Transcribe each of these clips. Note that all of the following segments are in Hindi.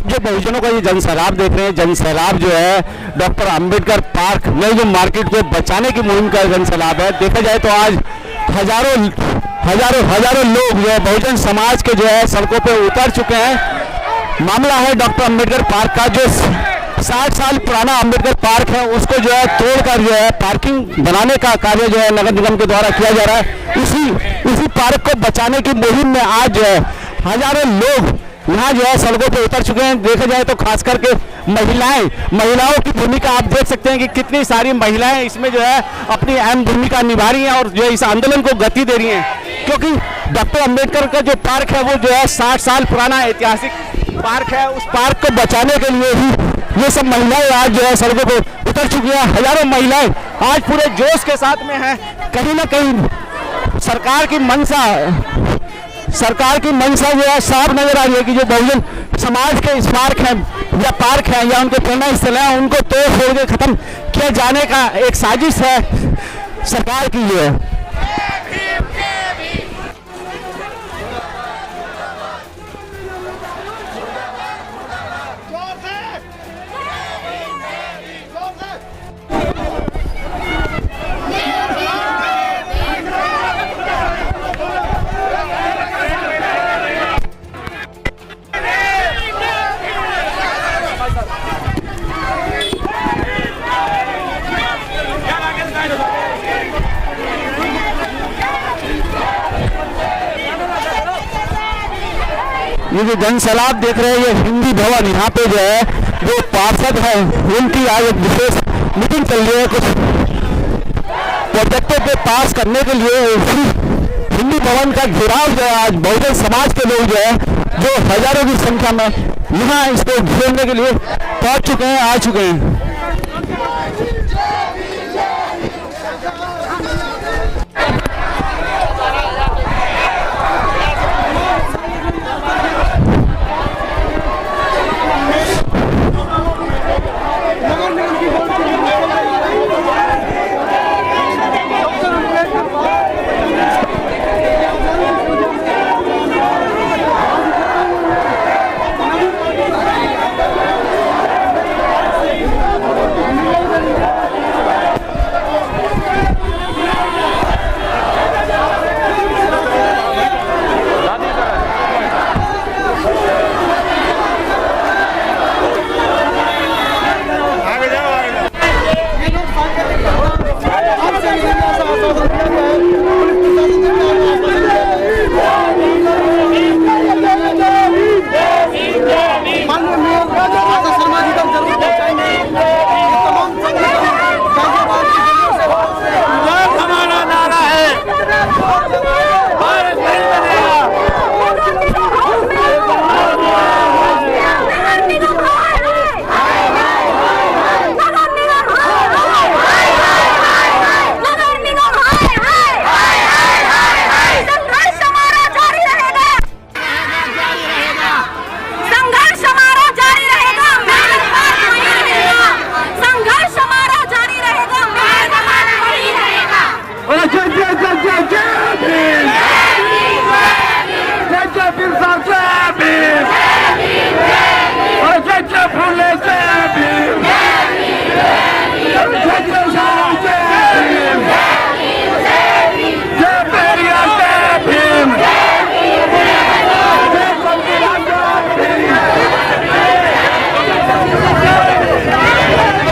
आप जो बहुजनों का ये जन सैलाब देख रहे हैं, जन सैलाब जो है डॉक्टर अंबेडकर पार्क में जो मार्केट को बचाने की मुहिम का जन सैलाब है। देखा जाए तो आज हजारों लोग जो है बहुजन समाज के जो है सड़कों पे उतर चुके हैं। मामला है डॉक्टर अंबेडकर पार्क का, जो 60 साल पुराना अंबेडकर पार्क है उसको जो है तोड़कर जो है पार्किंग बनाने का कार्य जो है नगर निगम के द्वारा किया जा रहा है। उसी पार्क को बचाने की मुहिम में आज जो है हजारों लोग यहाँ जो है सड़कों पे उतर चुके हैं। देखा जाए तो खास करके महिलाओं की भूमिका आप देख सकते हैं कि कितनी सारी महिलाएं इसमें जो है अपनी अहम भूमिका निभा रही हैं और जो है इस आंदोलन को गति दे रही हैं, क्योंकि डॉक्टर अंबेडकर का जो पार्क है वो जो है 60 साल पुराना ऐतिहासिक पार्क है। उस पार्क को बचाने के लिए ही ये सब महिलाएं आज जो है सड़कों पर उतर चुकी हैं। हजारों महिलाएं आज पूरे जोश के साथ में हैं। कहीं ना कहीं सरकार की मंशा जो है साफ नजर आ रही है कि जो बहुजन समाज के इस पार्क है या उनके प्रेरणा स्थल है उनको तोड़ फोड़ के खत्म किया जाने का एक साजिश है सरकार की। ये जो जन सैलाब देख रहे हैं ये हिंदी भवन, यहाँ पे जो है जो पार्षद है उनकी आज एक विशेष मीटिंग चल रही है कुछ प्रोजेक्टों पे पास करने के लिए। हिंदी भवन का घेराव जो है आज बहुजन समाज के लोग जो है जो हजारों की संख्या में यहाँ इसको घेरने के लिए पहुंच चुके हैं, आ चुके हैं।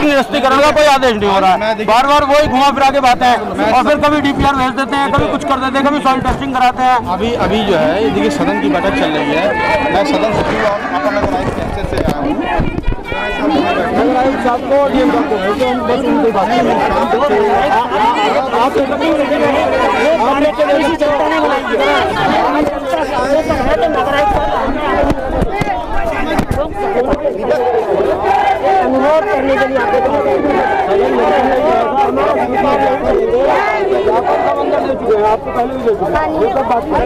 निरस्तीकरण का कोई आदेश नहीं हो रहा है। बार बार वही घुमा फिरा के बातें हैं और फिर कभी डीपीआर भेज देते हैं, कभी कुछ कर देते हैं, कभी सॉइल टेस्टिंग कराते हैं। अभी जो है देखिए सदन की बैठक चल रही है। मैं सदन सचिव अपर नगर आयुक्त कैंसर से आया हूँ। नगर आयुक्त साहब को डीएम साहब को भेजो, हम बस उनकी बात अनुरोध करने के लिए आपको पहले भी ये सब बात चल रही है।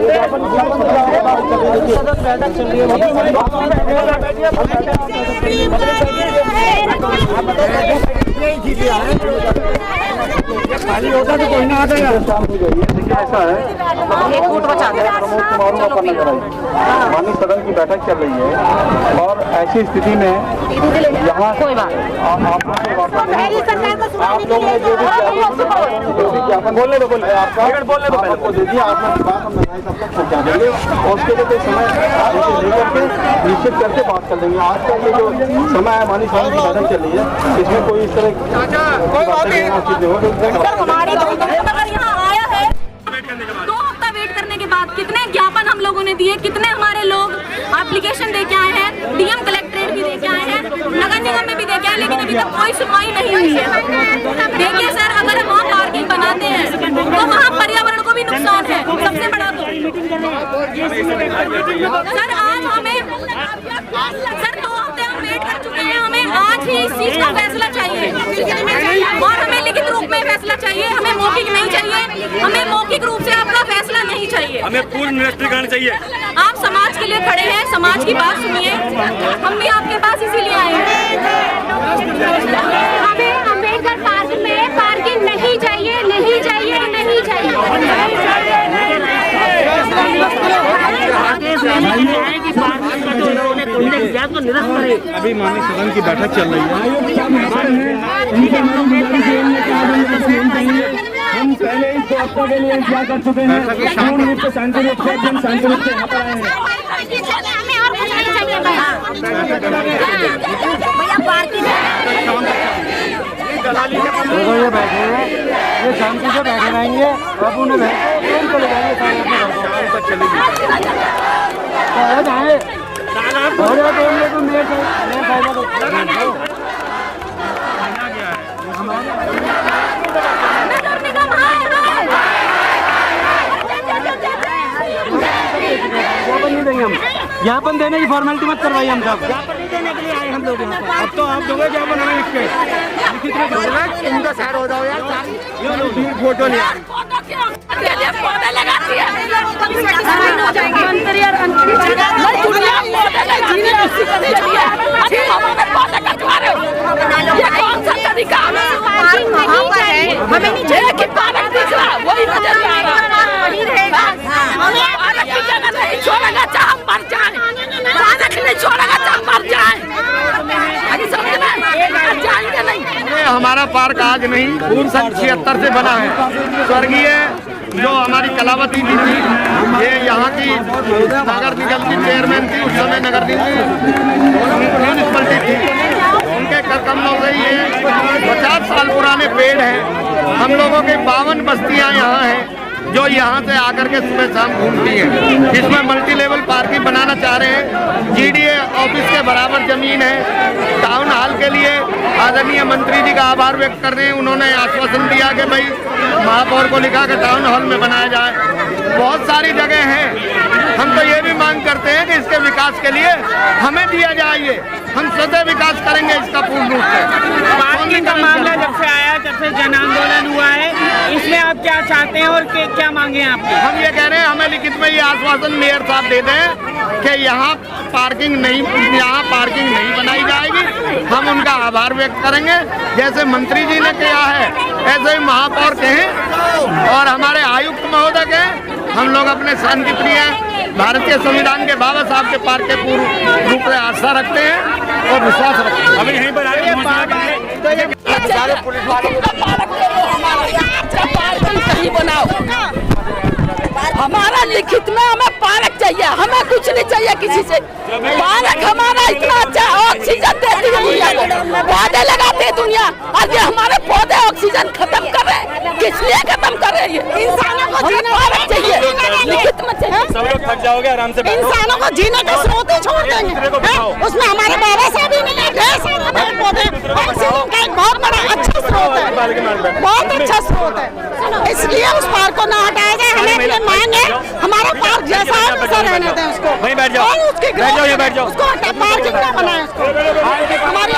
खाली होता तो कोई ना आता यार। देखिए ऐसा है, माननीय सदन की बैठक चल रही है और ऐसी स्थिति में यहाँ आप लोग ने जो भी ज्ञापन बोलने दो आपको दे दिया, आपने बात हम भाई सब तक पहुँचा देंगे और उसके लिए कोई समय लेकर के निश्चित करके बात कर लेंगे। आज का ये जो समय है, माननीय सदन की बैठक चल रही है, इसमें कोई इस तरह हमारी यहाँ आया है 2 हफ्ता वेट करने के बाद कितने ज्ञापन हम लोगों ने दिए, कितने हमारे लोग एप्लीकेशन दे के आए हैं, डीएम कलेक्ट्रेट भी दे के आए हैं, नगर निगम में भी दे के आए, लेकिन अभी तक कोई सुनवाई नहीं हुई है। देखिए सर, अगर हम वहाँ पार्किंग बनाते हैं तो वहाँ पर्यावरण को भी नुकसान है सबसे बड़ा। तो सर आज हमें सर 2 हफ्ते हम वेट कर चुके हैं, हमें आज ही इस चीज का फैसला चाहिए और हमें लिखित रूप में फैसला चाहिए, हमें मौखिक नहीं चाहिए, हमें मौखिक रूप से आपका फैसला नहीं चाहिए, हमें पूर्ण निरस्तीकरण चाहिए। आप समाज के लिए खड़े हैं, समाज की बात सुनिए, हम भी आपके पास इसीलिए आए हैं। हमें अम्बेडकर पार्क में पार्किंग नहीं चाहिए, नहीं चाहिए, नहीं चाहिए। अभी माननीय सदन की बैठक चल रही है। हम पहले इस 2 हफ्ते के लिए इंतजार कर चुके हैं, पूर्ण रूप से शांति रूप से एकदम शांति रूप से यहाँ पर आए हैं। हमें और कुछ नहीं चाहिए भैया पार्किंग। ये बैठे हैं, ये शांति से बैठे रहेंगे, अब उन्हें चले जाएंगे सारे अपने घर को चले जाए। ज्ञापन देने की फॉर्मेलिटी मत करवाइए, हम सब ज्ञापन नहीं देने के लिए आए हम लोग यहाँ पर। अब तो आप दोगे ज्ञापन हमें लिख के इनका साइड हो जाओ यार, फोटो नहीं आ रही। हमें नहीं चाहिए कि पार्क दिख रहा वही नजर आ रहा नहीं छोड़ेगा चाहे हम मर जाए, पार्क नहीं छोड़ेगा चाहे हम मर जाए, जाएंगे नहीं। हमारा पार्क आज नहीं, 1976 से बना है। स्वर्गीय जो हमारी कलावती जी थी, ये यहाँ की नगर निगम की चेयरमैन थी, उस समय नगर म्यूनिसिपलिटी थी, उनके कदमों से ये 50 साल पुराने पेड़ हैं। हम लोगों की 52 बस्तियाँ यहाँ हैं जो यहाँ से आकर के सुबह शाम घूमती हैं। इसमें मल्टी लेवल पार्किंग बनाना चाह रहे हैं। जीडीए ऑफिस के बराबर जमीन है। टाउन हॉल के लिए आदरणीय मंत्री जी का आभार व्यक्त कर रहे हैं। उन्होंने आश्वासन दिया कि भाई महापौर को लिखा कि टाउन हॉल में बनाया जाए। बहुत सारी जगह हैं। हम तो ये भी मांग करते हैं कि इसके विकास के लिए हमें दिया जाए। हम स्वतः विकास करेंगे इसका पूर्ण रूप से। पार्किंग का मामला जब से आया, जब से जन आंदोलन हुआ है, इसमें आप क्या चाहते हैं और क्या मांगे हैं आपकी? हम ये कह रहे हैं, हमें लिखित में ये आश्वासन मेयर साहब दे दें कि यहाँ पार्किंग नहीं बनाई जाएगी। हम उनका आभार व्यक्त करेंगे, जैसे मंत्री जी ने किया है ऐसे ही महापौर कहें और हमारे आयुक्त महोदय कहें। हम लोग अपने शांति प्रिय भारतीय संविधान के बाबा साहब के पार्क के पूर्ण रूप से आस्था रखते हैं और विश्वास रखते हैं। अभी यहीं पर आगे कहीं बनाओ, हमारा लिखित में हमें पार्क चाहिए, हमें कुछ नहीं चाहिए किसी से। पार्क हमारा इतना अच्छा ऑक्सीजन देती है दुनिया को, पौधे लगाते हैं दुनिया, और ये हमारे पौधे ऑक्सीजन खत्म कर रहे हैं। किस लिए खत्म कर रहे हैं? इंसानों को जीने पार्क चाहिए, लिखित में चाहिए। सब लोग थक जाओगे, आराम से बैठो। इंसानों को जीने का स्रोत ही छोड़ देंगे, उसमें हमारे बाबा साहब ही नहीं है, ढेर सारे पेड़ पौधे, ऑक्सीजन का एक बहुत बड़ा अच्छा स्रोत है, बहुत अच्छा स्रोत है। इसलिए उस पार्क को ना हटाया जाए। हमें अपने मांग है, हमारा पार्क जैसा है वैसा रहने दें उसको। वहीं बैठ जाओ, और उसकी बैठ जाओ, ये बैठ जाओ। उसको पार्किंग ना बनाए उसको। हमारी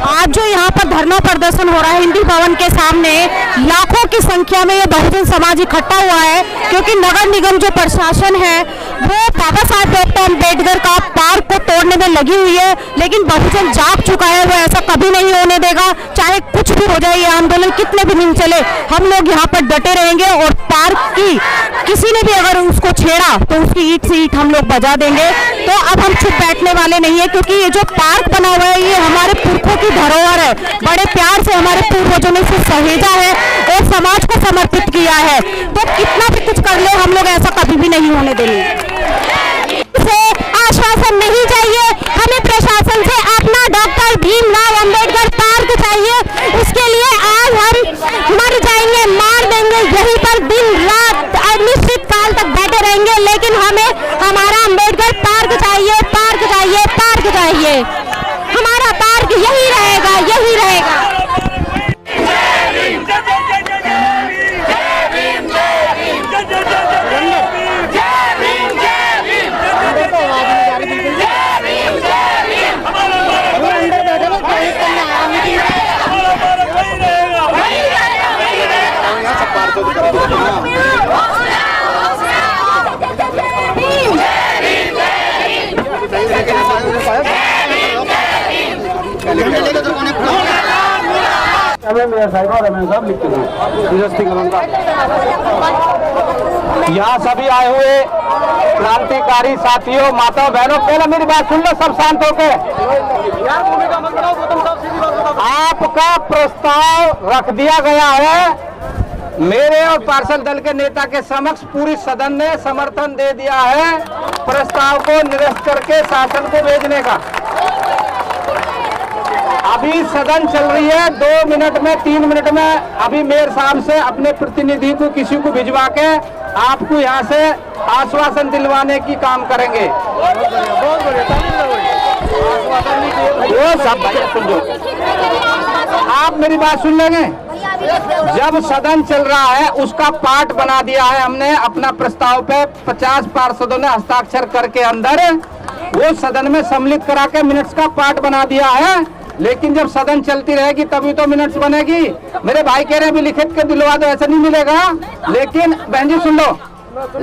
आज जो यहाँ पर धरना प्रदर्शन हो रहा है हिंदी भवन के सामने, लाखों की संख्या में ये बहुजन समाज इकट्ठा हुआ है, क्योंकि नगर निगम जो प्रशासन है वो बाबा साहब डॉक्टर अम्बेडकर का पार्क को तोड़ने में लगी हुई है, लेकिन बहुजन जाग चुका है, वो ऐसा कभी नहीं होने देगा। चाहे कुछ भी हो जाए, ये आंदोलन कितने भी दिन चले, हम लोग यहाँ पर डटे रहेंगे और पार्क की किसी ने भी अगर उसको छेड़ा तो उसकी ईंट से ईंट हम लोग बजा देंगे। तो अब हम चुप बैठने वाले नहीं है, क्योंकि ये जो पार्क बना हुआ है ये हमारे पुरखों की धरोहर है, बड़े प्यार से हमारे पूर्वजों ने इसे सहेजा है और समाज को समर्पित किया है। तो कितना भी कुछ कर ले, हम लोग ऐसा कभी भी नहीं होने देंगे। से आश्वासन नहीं चाहिए, हमें प्रशासन से अपना डॉक्टर भीमराव अंबेडकर पार्क चाहिए। उसके लिए आज हम मर जाएंगे, मार देंगे, यहीं पर दिन रात अनिश्चित काल तक बैठे रहेंगे, लेकिन हमें हमारा अंबेडकर पार्क चाहिए, पार्क चाहिए, पार्क चाहिए। हमारा पार्क यही रहेगा, यही रहेगा। यहाँ सभी आए हुए क्रांतिकारी साथियों, माताओं, बहनों, पहले मेरी बात सुन लो, सब शांत होके। आपका प्रस्ताव रख दिया गया है, मेरे और पार्षद दल के नेता के समक्ष पूरी सदन ने समर्थन दे दिया है प्रस्ताव को निरस्त करके शासन को भेजने का। अभी सदन चल रही है, 2 मिनट में 3 मिनट में अभी मेयर साहब से अपने प्रतिनिधि को किसी को भिजवा के आपको यहाँ से आश्वासन दिलवाने की काम करेंगे। वो सब सुन लो, आप मेरी बात सुन लेंगे। जब सदन चल रहा है उसका पार्ट बना दिया है हमने अपना प्रस्ताव पे, 50 पार्षदों ने हस्ताक्षर करके अंदर वो सदन में सम्मिलित करा के मिनट्स का पार्ट बना दिया है। लेकिन जब सदन चलती रहेगी तभी तो मिनट्स बनेगी। मेरे भाई कह रहे हैं अभी लिखित के दिलवा दो, ऐसा नहीं मिलेगा। लेकिन बहन जी सुन लो,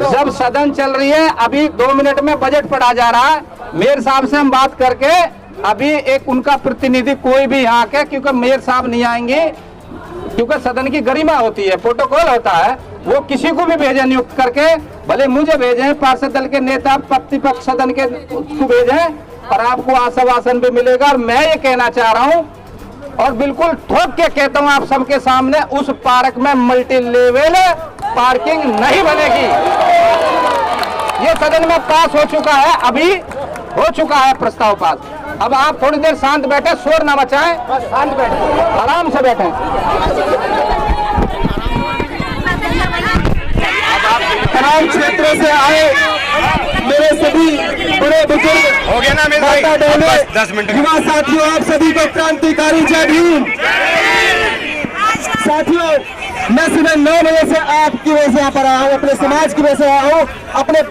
जब सदन चल रही है अभी 2 मिनट में बजट पढ़ा जा रहा है, मेयर साहब से हम बात करके अभी एक उनका प्रतिनिधि कोई भी यहाँ के, क्योंकि मेयर साहब नहीं आएंगे, क्योंकि सदन की गरिमा होती है, प्रोटोकॉल होता है, वो किसी को भी भेजे नियुक्त करके, भले मुझे भेजे, पार्षद दल के नेता प्रतिपक्ष सदन के को भेजे, और आपको आश्वासन भी मिलेगा। और मैं ये कहना चाह रहा हूँ और बिल्कुल ठोक के कहता हूँ आप सबके सामने, उस पार्क में मल्टी लेवल पार्किंग नहीं बनेगी। ये सदन में पास हो चुका है, अभी हो चुका है प्रस्ताव पास। अब आप थोड़ी देर शांत बैठे, शोर ना मचाएं, शांत बैठे, आराम से बैठे। तमाम क्षेत्रों से आए मेरे सभी बड़े बुजुर्ग, हो गया ना मेरे भाई, 10 मिनट युवा साथियों, आप सभी को क्रांतिकारी जय भीम। साथियों, मैं सुबह 9 बजे से आपकी वजह से यहाँ पर आया हूँ, अपने समाज की वजह से आया हूँ, अपने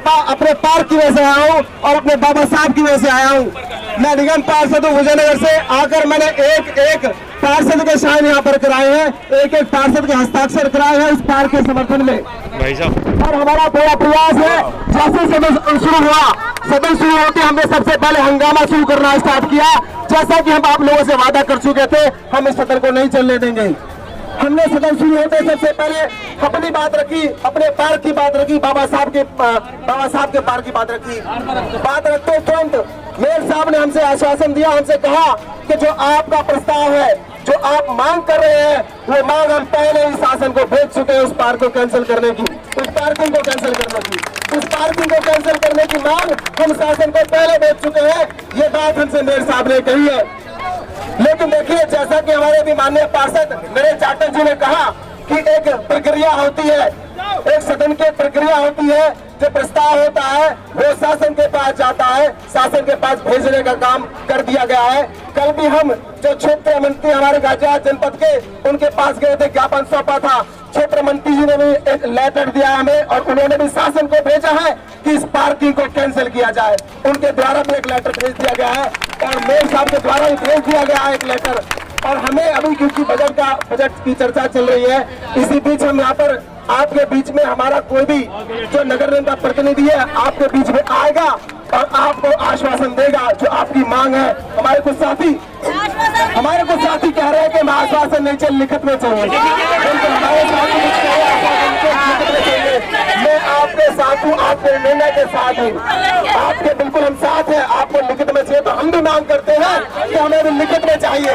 पार्क की वजह से आया हूँ और अपने बाबा साहब की वजह से आया हूँ। मैं निगम पार्षद हूँ विजयनगर से, आकर मैंने एक पार्षद के साइन यहाँ पर कराए हैं, एक पार्षद के हस्ताक्षर कराए हैं इस पार्क के समर्थन में। भाई साहब, और हमारा पूरा प्रयास है, जैसे सदन शुरू हुआ, सदन शुरू होते हमने सबसे पहले हंगामा शुरू करना स्टार्ट किया। जैसा कि हम आप लोगों से वादा कर चुके थे, हम इस सदन को नहीं चलने देंगे। हमने सदन शुरू होते सबसे पहले अपनी बात रखी, अपने पार्क की बात रखी, बाबा साहब के पार्क की बात रखी। बात रखते तुरंत मेयर साहब ने हमसे आश्वासन दिया, हमसे कहा कि जो आपका प्रस्ताव है, जो आप मांग कर रहे हैं, वो मांग हम पहले ही शासन को भेज चुके हैं। उस पार्क को कैंसिल करने की, उस पार्किंग को कैंसिल करने की, उस पार्किंग को कैंसिल करने की मांग हम शासन को पहले भेज चुके हैं। ये बात हमसे मेयर साहब ने कही है। लेकिन देखिए, जैसा कि हमारे भी माननीय पार्षद नरेश जाटव जी ने कहा कि एक प्रक्रिया होती है, एक सदन की प्रक्रिया होती है, जो प्रस्ताव होता है वो शासन के पास जाता है, शासन के पास भेजने का काम कर दिया गया है। कल भी हम जो क्षेत्र मंत्री हमारे गाजियाबाद जनपद के, उनके पास गए थे, ज्ञापन सौंपा था। क्षेत्र मंत्री जी ने भी एक लेटर दिया हमें और उन्होंने भी शासन को भेजा है कि इस पार्किंग को कैंसिल किया जाए। उनके द्वारा भी एक लेटर भेज दिया गया है और मेयर साहब के द्वारा भी भेज दिया गया है एक लेटर। और हमें अभी क्योंकि बजट की चर्चा चल रही है, इसी बीच हम यहाँ पर आपके बीच में हमारा कोई भी जो नगर निगम का प्रतिनिधि है आपके बीच में आएगा और आपको आश्वासन देगा जो आपकी मांग है। हमारे कुछ साथी कह रहे हैं कि मैं आश्वासन नहीं चाहिए, लिखित में चाहिए। हमारे साथी कुछ कह रहे हैं लिखित में चाहिए। मैं आपके साथ हूँ, आपके निर्णय के साथ हूँ, आपके बिल्कुल हम साथ हैं। आपको लिखित में चाहिए तो हम भी मांग करते हैं कि हमें भी लिखित में चाहिए।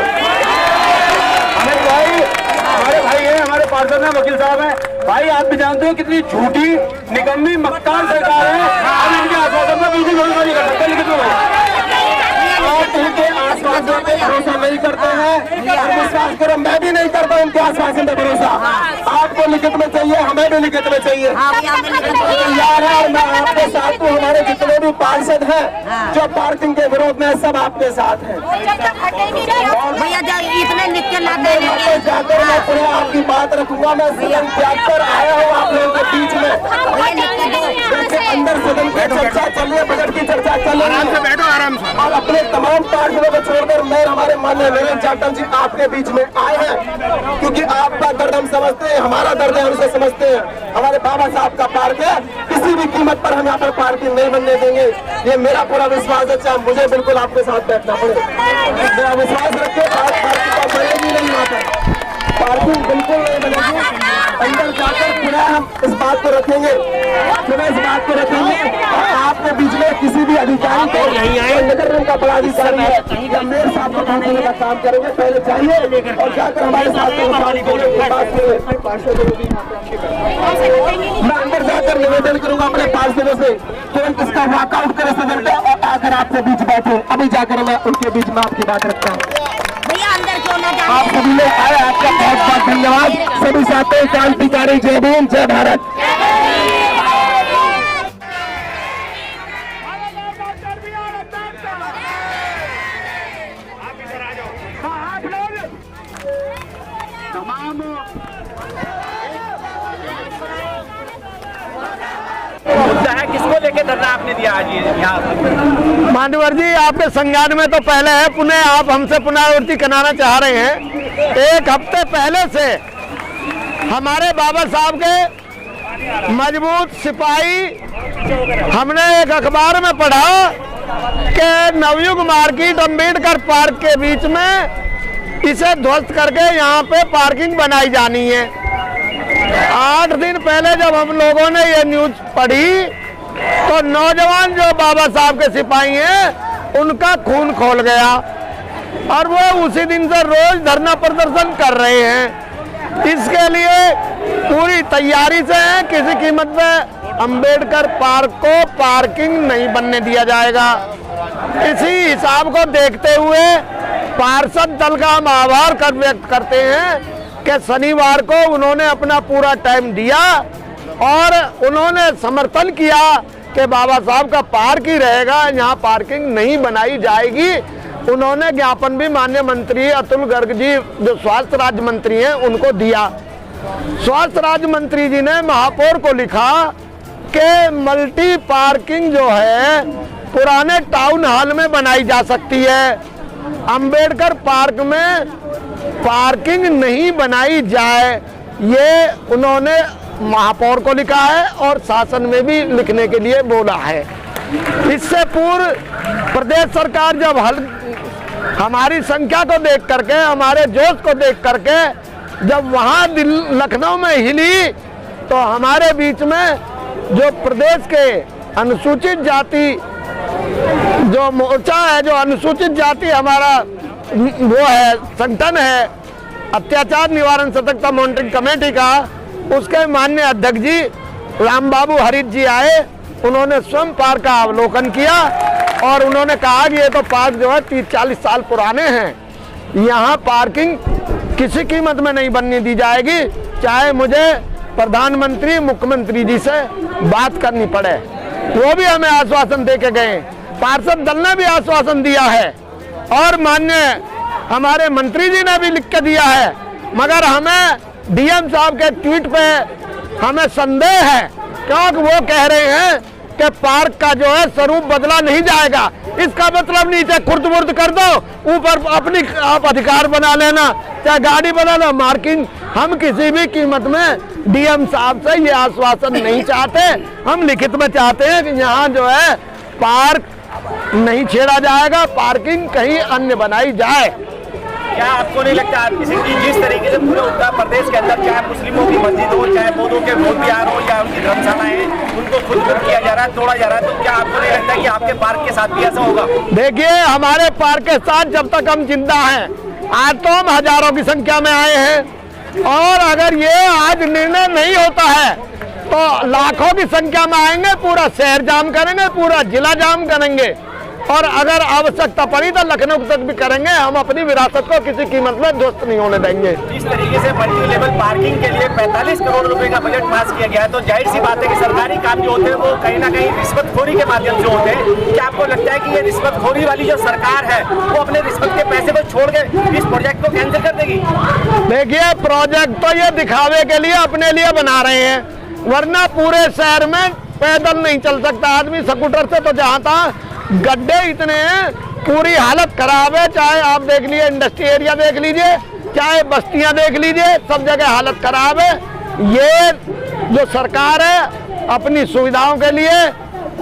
हमारे भाई हैं, हमारे पार्षद हैं, वकील साहब हैं। भाई आप भी जानते हो कितनी झूठी निकम्मी मक्कार सरकार है। हम इनके आश्वासन में बिल्कुल भरोसा नहीं कर सकते। लिखित में आप इनके आश्वासन पे भरोसा नहीं करते हैं और विश्वास करो मैं भी नहीं करता उनके आश्वासन पे भरोसा। आपको लिखित में चाहिए, हमें भी लिखित में चाहिए। तैयार है और मैं आपके साथ हूँ। हमारे जितने भी पार्षद हैं जो पार्किंग के विरोध में सब आपके साथ हैं। जाकर मैं पूरे आपकी बात रखूंगा। मैं सदन त्याग कर आया हूँ आप लोगों के बीच में। अंदर सदन की चर्चा चल रही है, बजट की चर्चा चल रही है। बैठो आराम से। और अपने तमाम पार्षदों को छोड़कर मैं हमारे माननीय नरेंद्र जाटव जी आपके बीच में आए हैं क्योंकि आपका दर्द हम समझते हैं, हमारा दर्द है हमसे समझते हैं। हमारे बाबा साहब का पार्क है, किसी भी कीमत पर हम यहाँ पर पार्किंग नहीं बनने देंगे। ये मेरा पूरा विश्वास है। चाहे मुझे बिल्कुल आपके साथ बैठना पड़े, मेरा विश्वास रखिए पार्किंग बनेगी नहीं, यहाँ पर पार्किंग बिल्कुल नहीं बनेगी। अंदर जाकर पुनः हम इस बात को रखेंगे, और आपके बीच में किसी भी अधिकारी को नगर निगम का बड़ा अधिकारी है या मेयर साहब को पहुंचने का काम करेंगे। पहले चाहिए और जाकर हमारे साथ मैं अंदर जाकर निवेदन करूंगा अपने पार्षदों से तुरंत इसका वॉकआउट करें सदन पे और आकर आपके बीच बैठे। अभी जाकर मैं उनके बीच में आपकी बात रखता हूँ। आप सभी लोग आए, आपका बहुत बहुत धन्यवाद। सभी साथियों क्रांतिकारी जय भीम, जय भारत। मुद्दा है किसको लेके धरना आपने दिया आज यहाँ? मान्यवर जी आपके संज्ञान में तो पहले है, पुनः आप हमसे पुनरावृत्ति कराना चाह रहे हैं। एक हफ्ते पहले से हमारे बाबा साहब के मजबूत सिपाही, हमने एक अखबार में पढ़ा कि नवयुग मार्केट अंबेडकर पार्क के बीच में इसे ध्वस्त करके यहाँ पे पार्किंग बनाई जानी है। 8 दिन पहले जब हम लोगों ने ये न्यूज पढ़ी तो नौजवान जो बाबा साहब के सिपाही हैं उनका खून खौल गया और वो उसी दिन से रोज धरना प्रदर्शन कर रहे हैं। इसके लिए पूरी तैयारी से है, किसी कीमत पे अंबेडकर पार्क को पार्किंग नहीं बनने दिया जाएगा। इसी हिसाब को देखते हुए पार्षद दल का हम आभार व्यक्त करते हैं कि शनिवार को उन्होंने अपना पूरा टाइम दिया और उन्होंने समर्थन किया कि बाबा साहब का पार्क ही रहेगा, यहाँ पार्किंग नहीं बनाई जाएगी। उन्होंने ज्ञापन भी माननीय मंत्री अतुल गर्ग जी जो स्वास्थ्य राज्य मंत्री हैं उनको दिया। स्वास्थ्य राज्य मंत्री जी ने महापौर को लिखा कि मल्टी पार्किंग जो है पुराने टाउन हॉल में बनाई जा सकती है, अंबेडकर पार्क में पार्किंग नहीं बनाई जाए। ये उन्होंने महापौर को लिखा है और शासन में भी लिखने के लिए बोला है। इससे पूर्व प्रदेश सरकार जब हमारी संख्या को देख करके, हमारे जोश को देख करके जब वहाँ लखनऊ में हिली तो हमारे बीच में जो प्रदेश के अनुसूचित जाति जो मोर्चा है, जो अनुसूचित जाति हमारा वो है संगठन है अत्याचार निवारण सतर्कता मॉनिटरिंग कमेटी का, उसके माननीय अध्यक्ष जी राम बाबू हरीश जी आए। उन्होंने स्वयं पार्क का अवलोकन किया और उन्होंने कहा कि ये तो पार्क जो है 30-40 साल पुराने हैं, यहाँ पार्किंग किसी कीमत में नहीं बनने दी जाएगी, चाहे मुझे प्रधानमंत्री मुख्यमंत्री जी से बात करनी पड़े। वो भी हमें आश्वासन दे के गए, पार्षद दल ने भी आश्वासन दिया है और माननीय हमारे मंत्री जी ने भी लिख के दिया है। मगर हमें डीएम साहब के ट्वीट पे हमें संदेह है क्योंकि वो कह रहे हैं कि पार्क का जो है स्वरूप बदला नहीं जाएगा। इसका मतलब नीचे खुर्द-बुर्द कर दो, ऊपर अपनी आप अधिकार बना लेना, चाहे गाड़ी बना लो। मार्किंग हम किसी भी कीमत में डीएम साहब से ये आश्वासन नहीं चाहते, हम लिखित में चाहते हैं कि यहाँ जो है पार्क नहीं छेड़ा जाएगा, पार्किंग कहीं अन्य बनाई जाए। क्या आपको नहीं लगता आरपी सिंह जी, जिस तरीके से पूरे उत्तर प्रदेश के अंदर चाहे मुस्लिमों की मस्जिद हो, चाहे बौद्धों के बौद्ध विहार हो या उनकी धर्मशालाएं, उनको खुद किया जा रहा है, तोड़ा जा रहा है, तो क्या आपको नहीं लगता कि आपके पार्क के साथ भी ऐसा होगा? देखिए, हमारे पार्क के साथ जब तक हम जिंदा हैं, आज तो हम हजारों की संख्या में आए हैं, और अगर ये आज निर्णय नहीं होता है तो लाखों की संख्या में आएंगे, पूरा शहर जाम करेंगे, पूरा जिला जाम करेंगे, और अगर आवश्यकता पड़ी तो लखनऊ तक भी करेंगे। हम अपनी विरासत को किसी कीमत में ध्वस्त नहीं होने देंगे। इस तरीके से मल्टी लेवल पार्किंग के लिए 45 करोड़ रुपए का बजट पास किया गया है, तो जाहिर सी बात है कि सरकारी काम जो होते हैं वो कहीं ना कहीं रिश्वतखोरी के माध्यम से होते हैं। क्या आपको लगता है कि ये रिश्वतखोरी वाली जो सरकार है वो अपने रिश्वत के पैसे को छोड़ के इस प्रोजेक्ट को कैंसिल कर देगी? देखिए, प्रोजेक्ट तो ये दिखावे के लिए अपने लिए बना रहे हैं, वरना पूरे शहर में पैदल नहीं चल सकता आदमी स्कूटर से। तो जहाँ तक गड्ढे इतने हैं, पूरी हालत खराब है। चाहे आप देख लीजिए, इंडस्ट्री एरिया देख लीजिए, चाहे बस्तियां देख लीजिए, सब जगह हालत खराब है। ये जो सरकार है अपनी सुविधाओं के लिए,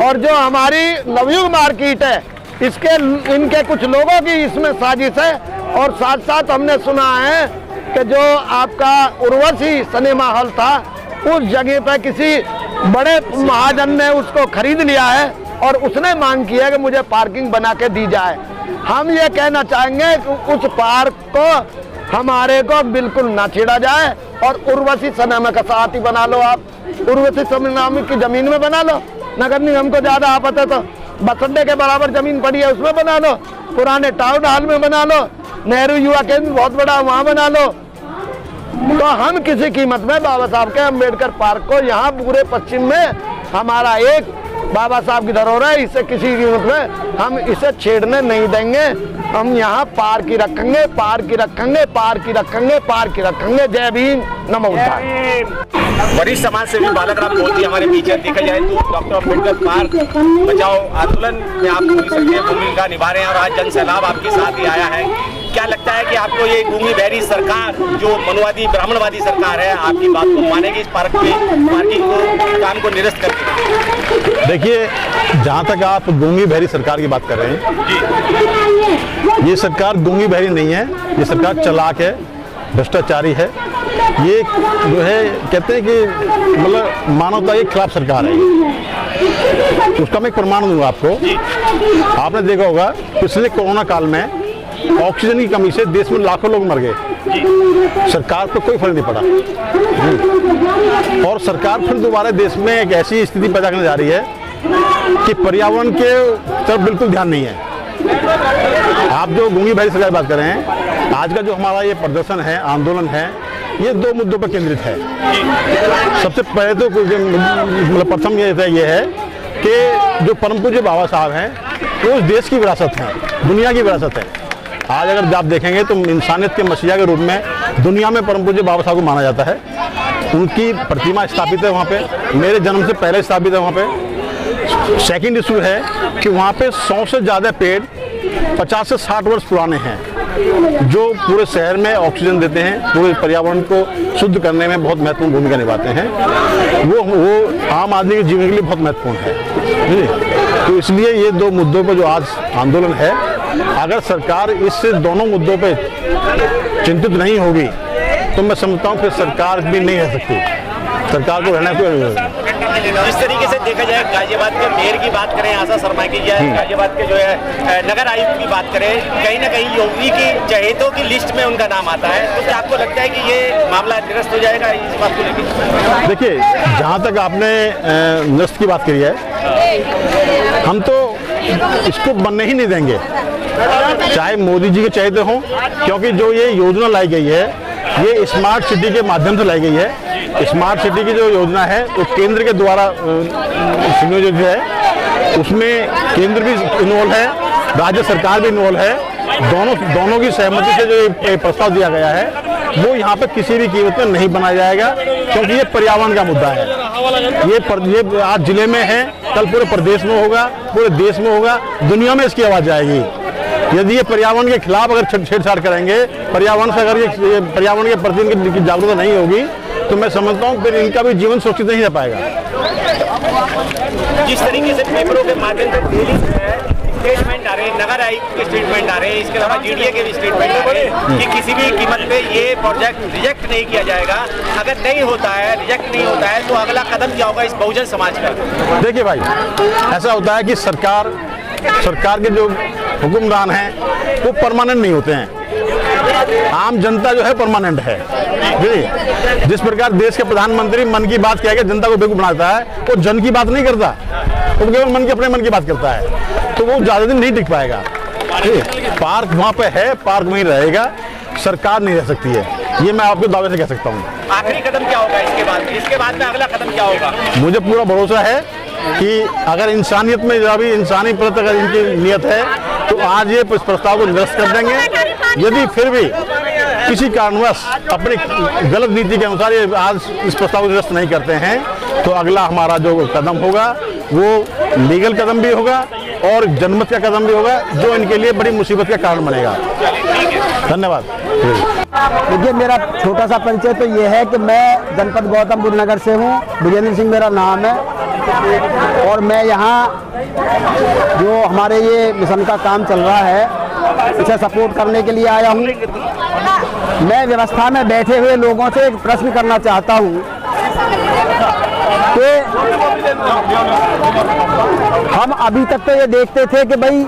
और जो हमारी नवयुग मार्केट है, इनके कुछ लोगों की इसमें साजिश है। और साथ साथ हमने सुना है कि जो आपका उर्वशी सिनेमा हॉल था, उस जगह पर किसी बड़े महाजन ने उसको खरीद लिया है, और उसने मांग की है कि मुझे पार्किंग बना के दी जाए। हम ये कहना चाहेंगे कि उस पार्क को हमारे को बिल्कुल ना छेड़ा जाए, और उर्वशी सिनेमा का साथ ही बना लो। आप उर्वशी सिनेमा की जमीन में बना लो, नगर निगम को ज्यादा आपत्ति है तो बस अड्डे के बराबर जमीन पड़ी है उसमें बना लो, पुराने टाउन हॉल में बना लो, नेहरू युवा केंद्र बहुत बड़ा वहाँ बना लो। तो हम किसी कीमत में बाबा साहब के अम्बेडकर पार्क को, यहाँ पूरे पश्चिम में हमारा एक बाबा साहब की धरोहर है, इसे किसी कीमत में हम इसे छेड़ने नहीं देंगे। हम यहाँ पार्क ही रखेंगे, पार्क ही रखेंगे, पार्क ही रखेंगे, पार्क ही रखेंगे। जय भीम, नमो बुद्धाय। वरिष्ठ समाज सेवी बालक राम मोदी हमारे बीच है। देखा जाए तो डॉक्टर अम्बेडकर पार्क बचाओ आंदोलन में आप पूरी सक्रिय भूमिका निभा रहे हैं, और आज जन सैलाब आपके साथ ही आया है। क्या लगता है कि आपको ये गूंगी बहरी सरकार, जो मनुवादी ब्राह्मणवादी सरकार है, आपकी बात को मानेगी इस पार्क में पार्किंग को, काम को निरस्त करके? देखिए, जहाँ तक आप गूंगी बहरी सरकार की बात कर रहे हैं, ये सरकार गूंगी बहरी नहीं है, ये सरकार चालाक है, भ्रष्टाचारी है। ये जो है कहते हैं कि मतलब मानवता के खिलाफ सरकार है। उसका मैं एक प्रमाण दूंगा आपको। आपने देखा होगा पिछले कोरोना काल में ऑक्सीजन की कमी से देश में लाखों लोग मर गए, सरकार को कोई फर्क नहीं पड़ा। और सरकार फिर दोबारा देश में एक ऐसी स्थिति पैदा करने जा रही है कि पर्यावरण के तरफ बिल्कुल ध्यान नहीं है। आप जो गूंगी बहरी सरकार बात कर रहे हैं, आज का जो हमारा ये प्रदर्शन है, आंदोलन है, ये दो मुद्दों पर केंद्रित है। सबसे पहले तो मतलब प्रथम ये है कि जो परम पूज्य बाबा साहब हैं, वो इस देश की विरासत है, दुनिया की विरासत है। आज अगर आप देखेंगे तो इंसानियत के मसीहा के रूप में दुनिया में परम पूज्य बाबा साहब को माना जाता है। उनकी प्रतिमा स्थापित है वहाँ पे, मेरे जन्म से पहले स्थापित है वहाँ पे। सेकंड इशू है कि वहाँ पे 100 से ज़्यादा पेड़ 50 से 60 वर्ष पुराने हैं, जो पूरे शहर में ऑक्सीजन देते हैं, पूरे पर्यावरण को शुद्ध करने में बहुत महत्वपूर्ण भूमिका निभाते हैं। वो आम आदमी के जीवन के लिए बहुत महत्वपूर्ण है। तो इसलिए ये दो मुद्दों पर जो आज आंदोलन है, अगर सरकार इस दोनों मुद्दों पे चिंतित नहीं होगी तो मैं समझता हूँ फिर सरकार भी नहीं रह सकती, सरकार को रहना कोई। जिस तरीके से देखा जाए, गाजियाबाद के मेयर की बात करें, आशा शर्मा की जाए, गाजियाबाद के जो है नगर आयुक्त की बात करें, कहीं ना कहीं योगी की चहेतों की लिस्ट में उनका नाम आता है। तो क्या आपको लगता है कि ये मामला निरस्त हो जाएगा इस बात को लेकर? देखिए, जहाँ तक आपने निरस्त की बात करी है, हम तो इसको बनने ही नहीं देंगे, चाहे मोदी जी के चहेते हों, क्योंकि जो ये योजना लाई गई है, ये स्मार्ट सिटी के माध्यम से लाई गई है। स्मार्ट सिटी की जो योजना है वो केंद्र के द्वारा संयोजित है, उसमें केंद्र भी इन्वॉल्व है, राज्य सरकार भी इन्वॉल्व है। दोनों की सहमति से जो प्रस्ताव दिया गया है वो यहाँ पे किसी भी कीमत में नहीं बनाया जाएगा, क्योंकि ये पर्यावरण का मुद्दा है। ये आज जिले में है, कल पूरे प्रदेश में होगा, पूरे देश में होगा, दुनिया में इसकी आवाज जाएगी। यदि ये पर्यावरण के खिलाफ अगर छेड़छाड़ करेंगे, पर्यावरण से अगर ये पर्यावरण के प्रति इनकी जागरूकता नहीं होगी, तो मैं समझता हूँ फिर इनका भी जीवन सुरक्षित नहीं रह पाएगा। जिस तरीके से पेपरों के माध्यम से डेली स्टेटमेंट आ रहे, नगर आयुक्त के स्टेटमेंट आ रहे, इसके अलावा जीडीए के भी स्टेटमेंट आ रहे कि किसी भी कीमत पे ये प्रोजेक्ट रिजेक्ट नहीं किया जाएगा। अगर नहीं होता है, रिजेक्ट नहीं होता है, तो अगला कदम क्या होगा इस बहुजन समाज का? देखिए भाई, ऐसा होता है कि सरकार के जो हुक्मरान हैं वो परमानेंट नहीं होते हैं। आम जनता जो है परमानेंट है। जिस प्रकार देश के प्रधानमंत्री मन की बात कह के जनता को बेवकूफ बनाता है, वो जन की बात नहीं करता, वो केवल अपने मन की बात करता है, तो वो ज्यादा दिन नहीं टिक पाएगा। पार्क वहाँ पे है, पार्क वहीं रहेगा, सरकार नहीं रह सकती है, ये मैं आपके दावे से कह सकता हूँ। आखिरी कदम क्या होगा इसके बाद में अगला कदम क्या होगा? मुझे पूरा भरोसा है कि अगर इंसानियत में अभी इंसानी प्रति अगर इनकी नियत है, तो आज ये प्रस्ताव को निरस्त कर देंगे। यदि फिर भी किसी कारणवश अपनी गलत नीति के अनुसार ये आज इस प्रस्ताव को निरस्त नहीं करते हैं, तो अगला हमारा जो कदम होगा वो लीगल कदम भी होगा और जनमत का कदम भी होगा, जो इनके लिए बड़ी मुसीबत का कारण बनेगा। धन्यवाद। देखिए, मेरा छोटा सा परिचय तो ये है कि मैं जनपद गौतम बुद्ध नगर से हूँ, विजेंद्र सिंह मेरा नाम है, और मैं यहाँ जो हमारे ये मिशन का काम चल रहा है इसे सपोर्ट करने के लिए आया हूँ। मैं व्यवस्था में बैठे हुए लोगों से एक प्रश्न करना चाहता हूँ कि हम अभी तक तो ये देखते थे कि भाई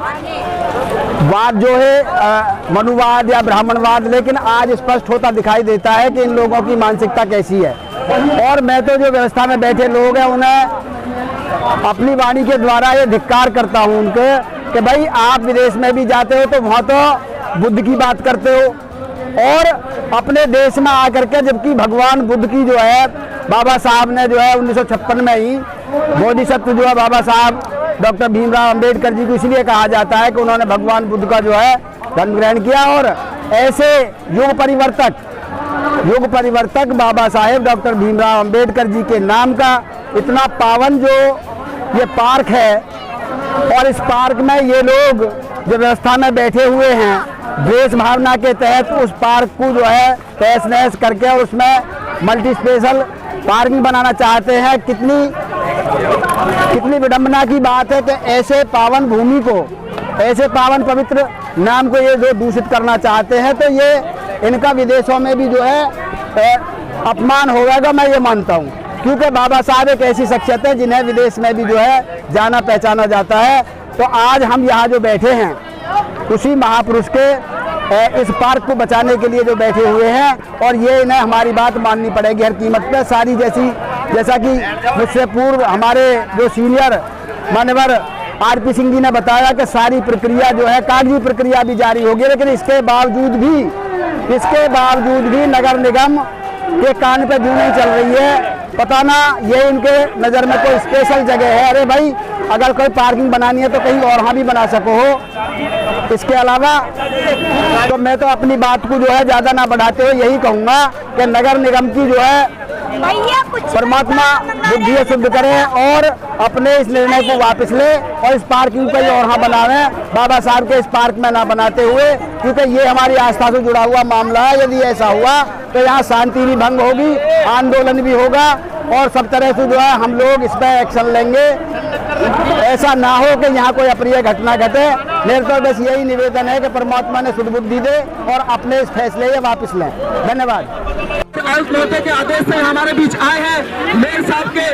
वाद जो है मनुवाद या ब्राह्मणवाद, लेकिन आज स्पष्ट होता दिखाई देता है कि इन लोगों की मानसिकता कैसी है। और मैं तो जो व्यवस्था में बैठे लोग हैं उन्हें अपनी वाणी के द्वारा ये धिक्कार करता हूँ उनके कि भाई आप विदेश में भी जाते हो तो वहाँ तो बुद्ध की बात करते हो, और अपने देश में आकर के जबकि भगवान बुद्ध की जो है बाबा साहब ने जो है 1956 में ही बोधिसत्व जो है बाबा साहब डॉक्टर भीमराव अंबेडकर जी को इसलिए कहा जाता है कि उन्होंने भगवान बुद्ध का जो है धर्म ग्रहण किया, और ऐसे युग परिवर्तक बाबा साहेब डॉक्टर भीमराव अंबेडकर जी के नाम का इतना पावन जो ये पार्क है, और इस पार्क में ये लोग जो व्यवस्था में बैठे हुए हैं देश भावना के तहत उस पार्क को जो है तहस नहस करके और उसमें मल्टी स्पेशल पार्किंग बनाना चाहते हैं। कितनी विडंबना की बात है कि ऐसे पावन भूमि को, ऐसे पावन पवित्र नाम को ये जो दूषित करना चाहते हैं, तो ये इनका विदेशों में भी जो है अपमान होगा, मैं ये मानता हूँ। क्योंकि बाबा साहब एक ऐसी शख्सियत है जिन्हें विदेश में भी जो है जाना पहचाना जाता है। तो आज हम यहाँ जो बैठे हैं उसी महापुरुष के इस पार्क को बचाने के लिए जो बैठे हुए हैं, और ये इन्हें हमारी बात माननी पड़ेगी हर कीमत पे। सारी जैसा कि मुझसे पूर्व हमारे जो सीनियर मान्यवर आरपी सिंह जी ने बताया कि सारी प्रक्रिया जो है कागजी प्रक्रिया भी जारी होगी, लेकिन इसके बावजूद भी नगर निगम के कान पे जूं नहीं चल रही है। पता ना ये इनके नज़र में कोई स्पेशल जगह है। अरे भाई, अगर कोई पार्किंग बनानी है तो कहीं और यहाँ भी बना सको हो। इसके अलावा तो मैं तो अपनी बात को जो है ज़्यादा ना बढ़ाते हुए यही कहूँगा कि नगर निगम की जो है परमात्मा बुद्धि शुद्ध करें और अपने इस निर्णय को वापस ले और इस पार्किंग पर और यहाँ बनावें, बाबा साहब के इस पार्क में ना बनाते हुए, क्योंकि ये हमारी आस्था से जुड़ा हुआ मामला है। यदि ऐसा हुआ तो यहाँ शांति भी भंग होगी, आंदोलन भी होगा, और सब तरह से जो है हम लोग इस पर एक्शन लेंगे। ऐसा ना हो कि यहाँ कोई अप्रिय घटना घटे। मेरे तो बस यही निवेदन है कि परमात्मा ने शुद्ध बुद्धि दे और अपने इस फैसले ये वापस लें। धन्यवाद। आयुक्त महोदय के आदेश से हमारे बीच आए हैं, मेयर साहब के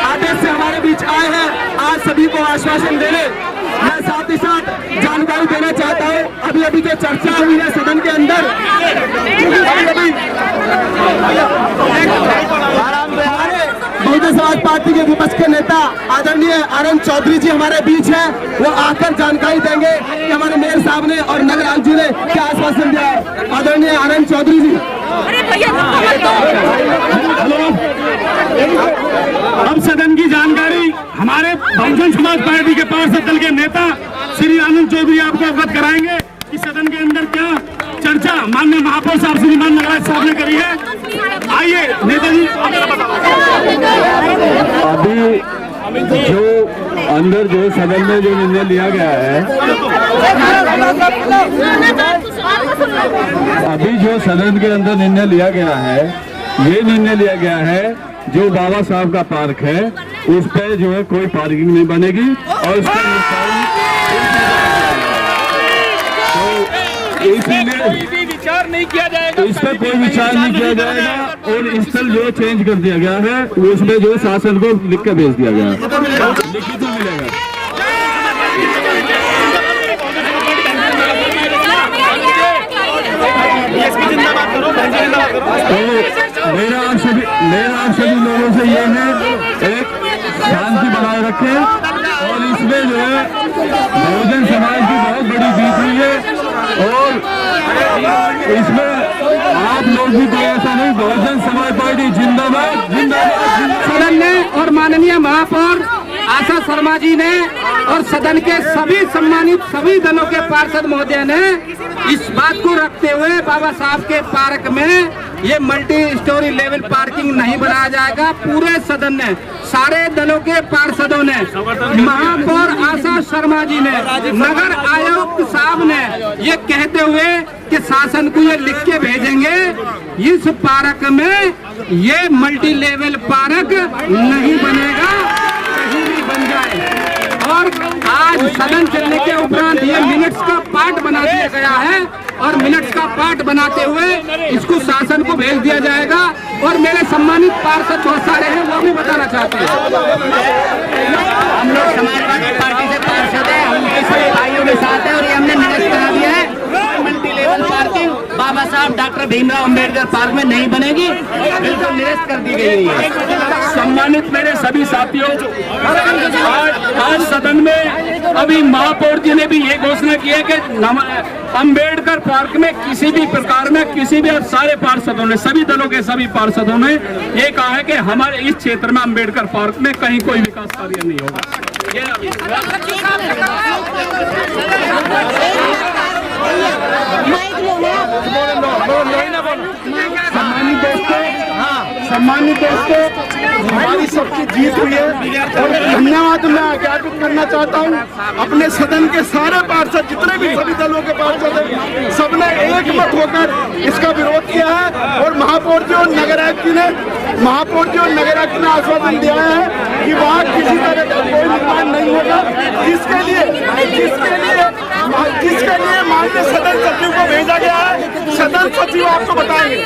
आदेश से हमारे बीच आए हैं आज सभी को आश्वासन देने। मैं साथ ही साथ जानकारी देना चाहता हूँ, अभी जो चर्चा हुई है सदन के अंदर, बहुजन समाज पार्टी के विपक्ष के नेता आदरणीय आनंद चौधरी जी हमारे बीच हैं, वो आकर जानकारी देंगे कि हमारे मेयर साहब ने और नगर आयुक्त जी ने क्या आश्वासन दिया है। आदरणीय आनंद चौधरी जी। अब सदन की जानकारी हमारे बहुजन समाज पार्टी के पार्षद दल के नेता श्री आनंद चौधरी आपको अवगत कराएंगे कि सदन के अंदर क्या चर्चा माननीय महापौर साहब श्रीमान नगराज साहब ने करी है। आइए नेताजी, अभी जो अंदर जो सदन में जो निर्णय लिया गया है, अभी जो सदन के अंदर निर्णय लिया गया है, ये निर्णय लिया गया है जो बाबा साहब का पार्क है उस पर जो है कोई पार्किंग नहीं बनेगी और उसका इसीलिए विचार नहीं किया जाएगा, इस पर कोई विचार नहीं किया जाएगा और स्थल जो चेंज कर दिया गया है उसमें जो शासन को लिख के भेज दिया गया है, लिखित में मिलेगा। तो मेरा आप सभी लोगों से ये है, एक शांति बनाए रखें और इसमें जो है बहुजन समाज की बहुत बड़ी जीत हुई है और इसमें आप लोग भी कोई ऐसा नहीं, बहुजन समाज पार्टी जिंदाबाद जिंदाबाद। सदन ने और माननीय महापौर आशा शर्मा जी ने और सदन के सभी सम्मानित सभी दलों के पार्षद महोदय ने इस बात को रखते हुए बाबा साहब के पार्क में ये मल्टी स्टोरी लेवल पार्किंग नहीं बनाया जाएगा। पूरे सदन ने, सारे दलों के पार्षदों ने, महापौर आशा शर्मा जी ने, नगर आयुक्त साहब ने ये कहते हुए कि शासन को ये लिख के भेजेंगे इस पार्क में ये मल्टी लेवल पार्क नहीं बनेगा, कहीं भी बन जाए। और आज सदन चलने के उपरांत ये मिनट्स का पार्ट बना दिया गया है और मिनट्स का पार्ट बनाते हुए इसको शासन को भेज दिया जाएगा। और मेरे सम्मानित पार्षद बहुत सारे हैं, वो भी बताना चाहते हैं। हम लोग समाजवादी पार्टी से पार्षद हैं, हम उनके सभी भाइयों के साथ हैं और ये हमने निरस्त करा दिया है। मल्टी लेवल पार्किंग बाबा साहब डॉक्टर भीमराव अंबेडकर पार्क में नहीं बनेगी, बिल्कुल निरस्त कर दी गई है। सम्मानित मेरे सभी साथियों, आज सदन में अभी महापौर जी ने भी ये घोषणा की है कि अंबेडकर पार्क में किसी भी प्रकार में किसी भी सारे पार्षदों ने, सभी दलों के सभी पार्षदों ने ये कहा है कि हमारे इस क्षेत्र में अंबेडकर पार्क में कहीं कोई विकास कार्य नहीं होगा। सम्मानित दोस्तों, हमारी सबकी जीत हुई है और धन्यवाद मैं ज्ञापित करना चाहता हूँ अपने सदन के सारे पार्षद, जितने भी सभी दलों के पार्षद हैं, सबने एक मत होकर इसका विरोध किया है। और महापौर जी और नगर आयुक्त ने आश्वासन दिया है कि वहाँ किसी तरह का कोई निर्माण नहीं होगा, जिसके लिए माननीय सदन सचिव को भेजा गया है। सदन सचिव आपको बताएंगे।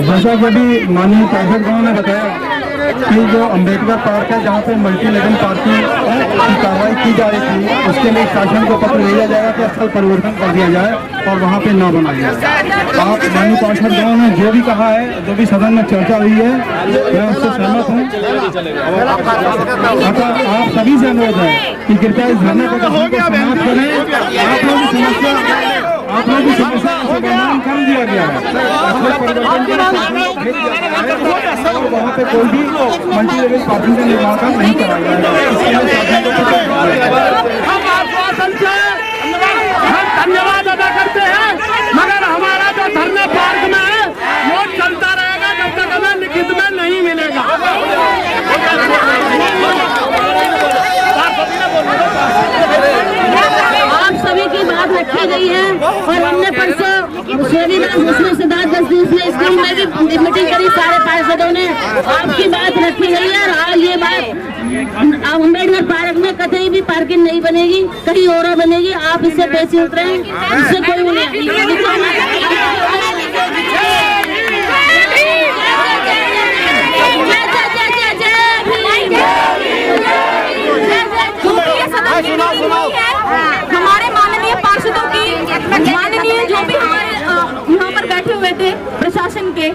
जैसा कि अभी माननीय पार्षदगणों ने बताया कि जो अंबेडकर पार्क है जहाँ पे मल्टी लेवल पार्किंग की कार्रवाई की जा रही थी, उसके लिए शासन को पत्र भेजा जाएगा कि स्थल परिवर्तन कर दिया जाए और वहाँ पे न बनाया जाए। आप माननीय पार्षदगणों ने जो भी कहा है, जो भी सदन में चर्चा हुई है, मैं उससे सहमत हूँ। आप सभी से अनुरोध है कि कृपया इस धरने को समाप्त करें। आप लोगों की समस्या का समाधान कर दिया गया है। वहाँ पे कोई भी मल्टी लेवल पार्किंग का निर्माण नहीं कराया जाएगा। हम आश्वासन से धन्यवाद अदा करते हैं, मगर हमारा जो धरना पार्क में है वो चलता रहेगा जब तक हमें लिखित में नहीं मिलेगा। आप सभी की बात रखी गई है और हमने परसों सिद्धार्थ जस्टिस ने स्कूल में भी मीटिंग करी, सारे पार्षदों ने आपकी बात रखी गई है। और आज ये बात अम्बेडकर पार्क में कहीं भी पार्किंग नहीं बनेगी, कहीं और बनेगी। आप इससे पैसे उतरे, इससे कोई हमारे माननीय पार्षदों की, माननीय जो भी हमारे यहाँ पर बैठे हुए थे प्रशासन के,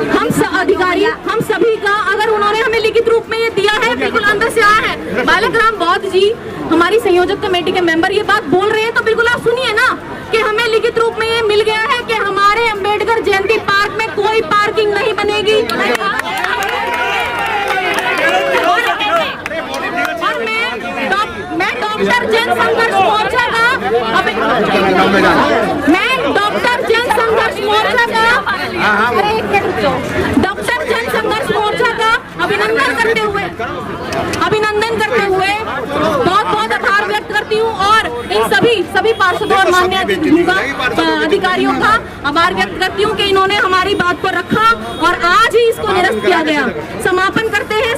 हम अधिकारी, हम सभी का, अगर उन्होंने हमें लिखित रूप में ये दिया है, बिल्कुल अंदर से आया है। बालक राम बौद्ध जी हमारी संयोजक कमेटी के मेंबर ये बात बोल रहे हैं, तो बिल्कुल आप सुनिए ना कि हमें लिखित रूप में ये मिल गया है कि हमारे अंबेडकर जयंती पार्क में कोई पार्किंग नहीं बनेगी। और मैं डॉक्टर मैं डॉक्टर जन संघर्ष मोर्चा का अभिनंदन करते हुए बहुत बहुत आभार व्यक्त करती हूँ और इन सभी पार्षदों और माननीय अधिकारियों का आभार व्यक्त करती हूँ कि इन्होंने हमारी बात को रखा और आज ही इसको निरस्त किया गया। समापन करते हैं।